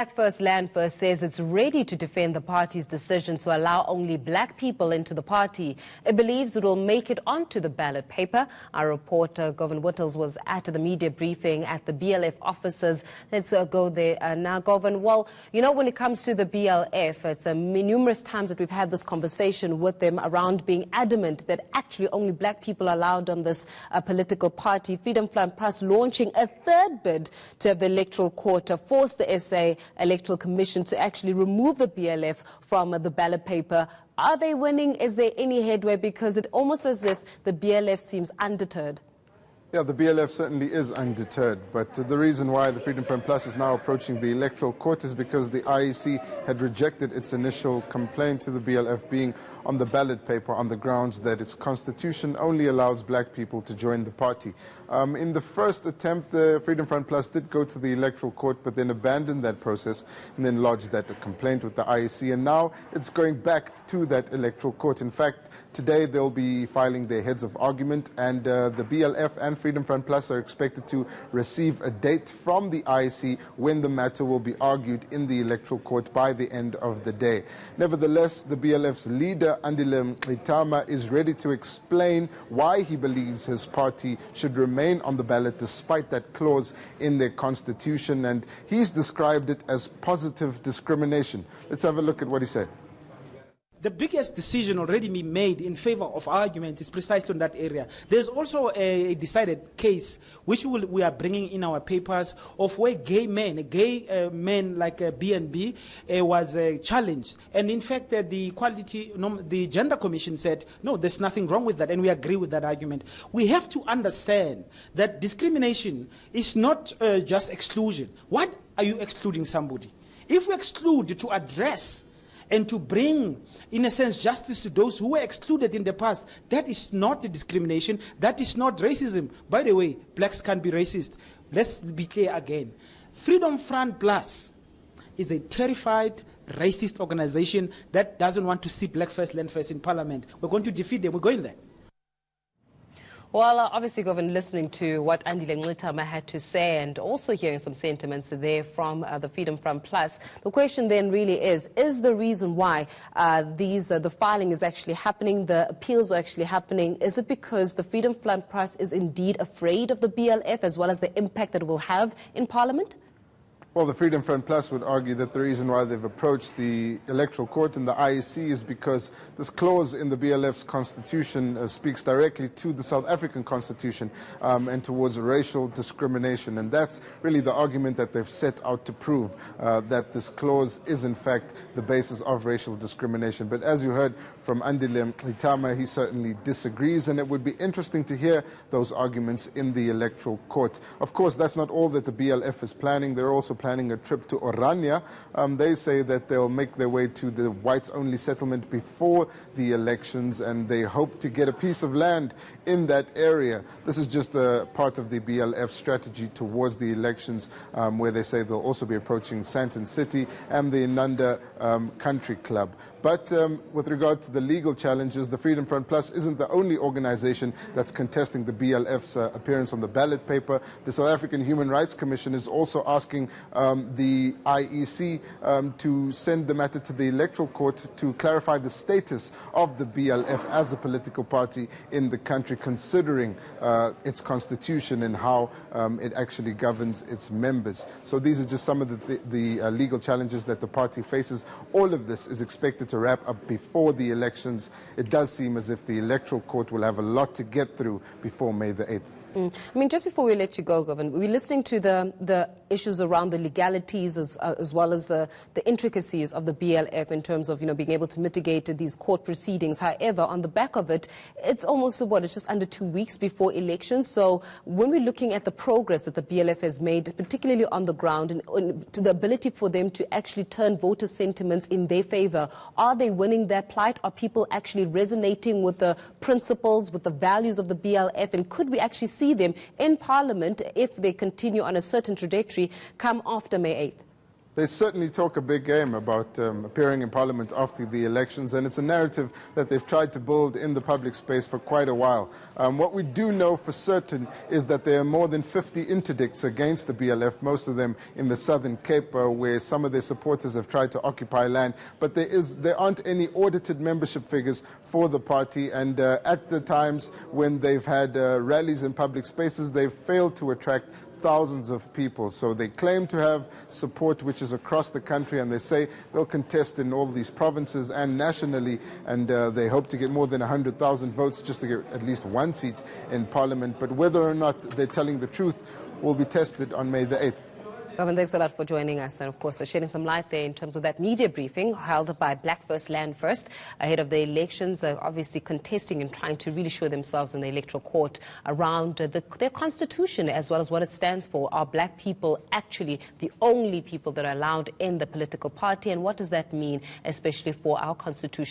Black First Land First says it's ready to defend the party's decision to allow only black people into the party. It believes it will make it onto the ballot paper. Our reporter, Govan Whittles, was at the media briefing at the BLF offices. Let's go there now, Govan. Well, you know, when it comes to the BLF, it's numerous times that we've had this conversation with them around being adamant that actually only black people are allowed on this political party. Freedom Front Plus launching a third bid to have the Electoral Court force the SA Electoral Commission to actually remove the BLF from the ballot paper. Are they winning? Is there any headway? Because it's almost as if the BLF seems undeterred. Yeah, the BLF certainly is undeterred, but the reason why the Freedom Front Plus is now approaching the Electoral Court is because the IEC had rejected its initial complaint to the BLF being on the ballot paper on the grounds that its constitution only allows black people to join the party. In the first attempt, the Freedom Front Plus did go to the Electoral Court, but then abandoned that process and then lodged that complaint with the IEC, and now it's going back to that Electoral Court. In fact, today they'll be filing their heads of argument, and the BLF and Freedom Front Plus are expected to receive a date from the IEC when the matter will be argued in the Electoral Court by the end of the day. Nevertheless, the BLF's leader, Andile Mngxitama, is ready to explain why he believes his party should remain on the ballot despite that clause in their constitution, and he's described it as positive discrimination. Let's have a look at what he said. The biggest decision already been made in favor of argument is precisely in that area. There's also a decided case which we are bringing in our papers of where gay men like BNB was challenged. And in fact, the Gender Commission said, no, there's nothing wrong with that, and we agree with that argument. We have to understand that discrimination is not just exclusion. What are you excluding somebody? If we exclude to address and to bring, in a sense, justice to those who were excluded in the past, that is not the discrimination, that is not racism. By the way, blacks can't be racist. Let's be clear again. Freedom Front Plus is a terrified, racist organization that doesn't want to see Black First, Land First in Parliament. We're going to defeat them. We're going there. Well, obviously, Govan, listening to what Andile Mngxitama had to say and also hearing some sentiments there from the Freedom Front Plus, the question then really is the reason why the filing is actually happening, the appeals are actually happening, is it because the Freedom Front Plus is indeed afraid of the BLF as well as the impact that it will have in Parliament? Well, the Freedom Front Plus would argue that the reason why they've approached the Electoral Court and the IEC is because this clause in the BLF's constitution speaks directly to the South African constitution and towards racial discrimination. And that's really the argument that they've set out to prove, that this clause is in fact the basis of racial discrimination. But as you heard from Andile Mngxitama, he certainly disagrees, and it would be interesting to hear those arguments in the Electoral Court. Of course, that's not all that the BLF is planning. They're also planning a trip to Orania. They say that they'll make their way to the whites-only settlement before the elections, and they hope to get a piece of land in that area. This is just a part of the BLF strategy towards the elections, where they say they'll also be approaching Sandton City and the Nanda Country Club. But with regard to the legal challenges, the Freedom Front Plus isn't the only organization that's contesting the BLF's appearance on the ballot paper. The South African Human Rights Commission is also asking the IEC to send the matter to the Electoral Court to clarify the status of the BLF as a political party in the country, considering its constitution and how it actually governs its members. So these are just some of the legal challenges that the party faces. All of this is expected to wrap up before the elections. It does seem as if the Electoral Court will have a lot to get through before May the 8th. I mean, just before we let you go, Govan, we're listening to the issues around the legalities as well as the intricacies of the BLF in terms of, being able to mitigate these court proceedings. However, on the back of it, it's almost, it's just under 2 weeks before elections. So when we're looking at the progress that the BLF has made, particularly on the ground, and to the ability for them to actually turn voter sentiments in their favor, are they winning their plight? Are people actually resonating with the principles, with the values of the BLF? And could we actually see them in Parliament if they continue on a certain trajectory come after May 8th? They certainly talk a big game about appearing in Parliament after the elections, and it's a narrative that they've tried to build in the public space for quite a while. What we do know for certain is that there are more than 50 interdicts against the BLF, most of them in the Southern Cape, where some of their supporters have tried to occupy land. But there aren't any audited membership figures for the party, and at the times when they've had rallies in public spaces, they've failed to attract thousands of people. So they claim to have support which is across the country, and they say they'll contest in all these provinces and nationally, and they hope to get more than 100,000 votes just to get at least one seat in Parliament. But whether or not they're telling the truth will be tested on May the 8th. Governor, thanks a lot for joining us and, of course, shedding some light there in terms of that media briefing held by Black First Land First ahead of the elections, obviously contesting and trying to really show themselves in the electoral court around their constitution as well as what it stands for. Are black people actually the only people that are allowed in the political party, and what does that mean, especially for our constitution?